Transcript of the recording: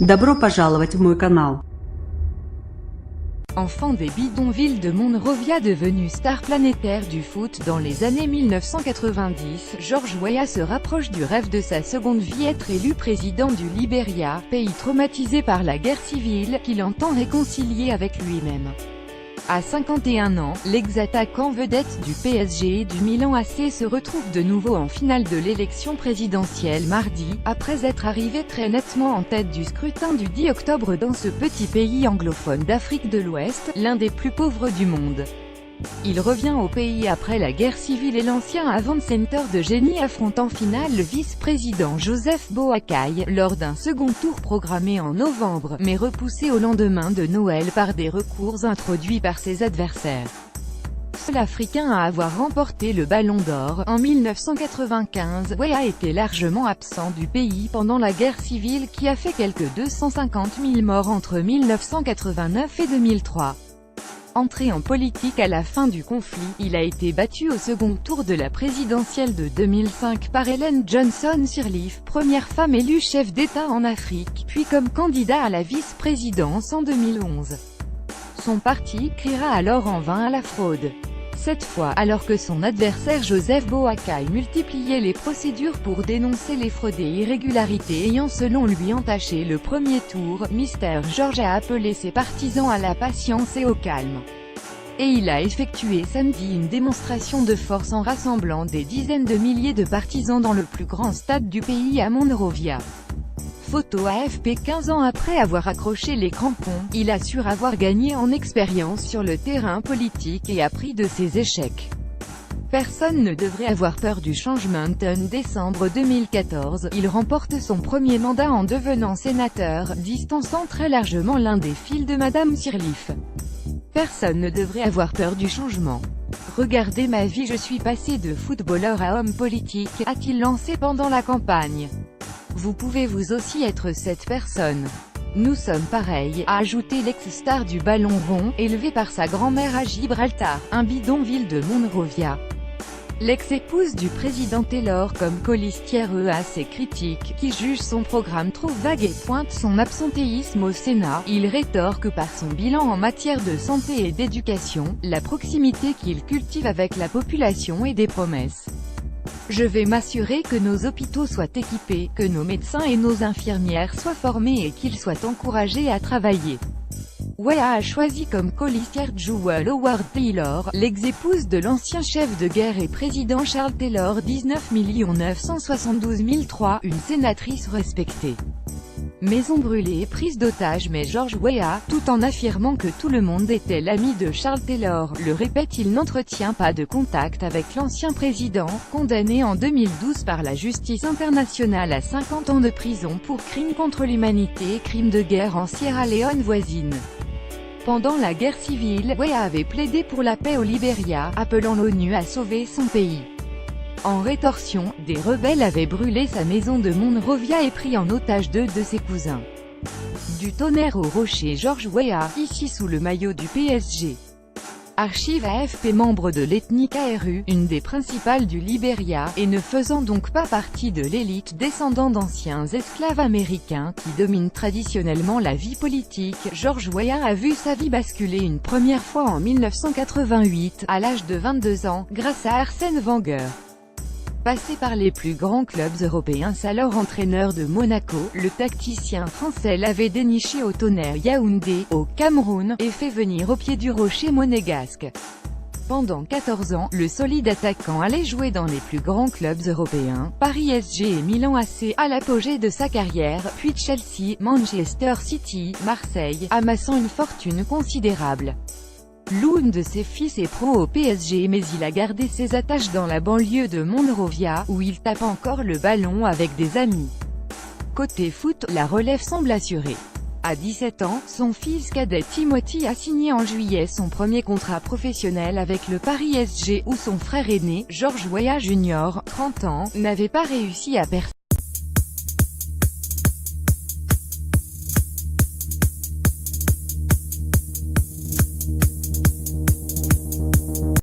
Добро пожаловать в мой канал. Enfant des bidonvilles de Monrovia devenu star planétaire du foot dans les années 1990, George Weah se rapproche du rêve de sa seconde vie, être élu président du Libéria, pays traumatisé par la guerre civile, qu'il entend réconcilier avec lui-même. À 51 ans, l'ex-attaquant vedette du PSG et du Milan AC se retrouve de nouveau en finale de l'élection présidentielle mardi, après être arrivé très nettement en tête du scrutin du 10 octobre dans ce petit pays anglophone d'Afrique de l'Ouest, l'un des plus pauvres du monde. Il revient au pays après la guerre civile et l'ancien Avant Center de génie affronte en finale le vice-président Joseph Boakai, lors d'un second tour programmé en novembre, mais repoussé au lendemain de Noël par des recours introduits par ses adversaires. Seul Africain à avoir remporté le Ballon d'Or, en 1995, Weah était largement absent du pays pendant la guerre civile qui a fait quelques 250 000 morts entre 1989 et 2003. Entré en politique à la fin du conflit, il a été battu au second tour de la présidentielle de 2005 par Ellen Johnson Sirleaf, première femme élue chef d'État en Afrique, puis comme candidat à la vice-présidence en 2011. Son parti criera alors en vain à la fraude. Cette fois, alors que son adversaire Joseph Boakai multipliait les procédures pour dénoncer les fraudes et irrégularités ayant selon lui entaché le premier tour, Mr. George a appelé ses partisans à la patience et au calme. Et il a effectué samedi une démonstration de force en rassemblant des dizaines de milliers de partisans dans le plus grand stade du pays à Monrovia. Photo AFP 15 ans après avoir accroché les crampons, il assure avoir gagné en expérience sur le terrain politique et appris de ses échecs. Personne ne devrait avoir peur du changement. En décembre 2014, il remporte son premier mandat en devenant sénateur, distançant très largement l'un des fils de Madame Sirleaf. Personne ne devrait avoir peur du changement. Regardez ma vie, je suis passé de footballeur à homme politique, a-t-il lancé pendant la campagne. Vous pouvez vous aussi être cette personne. Nous sommes pareils, a ajouté l'ex-star du ballon rond, élevé par sa grand-mère à Gibraltar, un bidonville de Monrovia. L'ex-épouse du président Taylor comme colistière à ses critiques, qui jugent son programme trop vague et pointe son absentéisme au Sénat. Il rétorque par son bilan en matière de santé et d'éducation, la proximité qu'il cultive avec la population et des promesses. Je vais m'assurer que nos hôpitaux soient équipés, que nos médecins et nos infirmières soient formés et qu'ils soient encouragés à travailler. Weah a choisi comme colistière Jewel Howard Taylor, l'ex-épouse de l'ancien chef de guerre et président Charles Taylor. 19 972 003, une sénatrice respectée. Maison brûlée, prise d'otage, mais George Weah, tout en affirmant que tout le monde était l'ami de Charles Taylor, le répète, il n'entretient pas de contact avec l'ancien président, condamné en 2012 par la justice internationale à 50 ans de prison pour crimes contre l'humanité et crimes de guerre en Sierra Leone voisine. Pendant la guerre civile, Weah avait plaidé pour la paix au Libéria, appelant l'ONU à sauver son pays. En rétorsion, des rebelles avaient brûlé sa maison de Monrovia et pris en otage deux de ses cousins. Du tonnerre au rocher, George Weah, ici sous le maillot du PSG. Archive AFP, membre de l'ethnie KRU, une des principales du Libéria, et ne faisant donc pas partie de l'élite, descendant d'anciens esclaves américains, qui dominent traditionnellement la vie politique. George Weah a vu sa vie basculer une première fois en 1988, à l'âge de 22 ans, grâce à Arsène Wenger. Passé par les plus grands clubs européens, alors entraîneur de Monaco, le tacticien français l'avait déniché au Tonnerre Yaoundé, au Cameroun, et fait venir au pied du rocher monégasque. Pendant 14 ans, le solide attaquant allait jouer dans les plus grands clubs européens, Paris SG et Milan AC, à l'apogée de sa carrière, puis Chelsea, Manchester City, Marseille, amassant une fortune considérable. L'un de ses fils est pro au PSG, mais il a gardé ses attaches dans la banlieue de Monrovia, où il tape encore le ballon avec des amis. Côté foot, la relève semble assurée. À 17 ans, son fils cadet Timothy a signé en juillet son premier contrat professionnel avec le Paris SG, où son frère aîné, George Weah Jr., 30 ans, n'avait pas réussi à percer.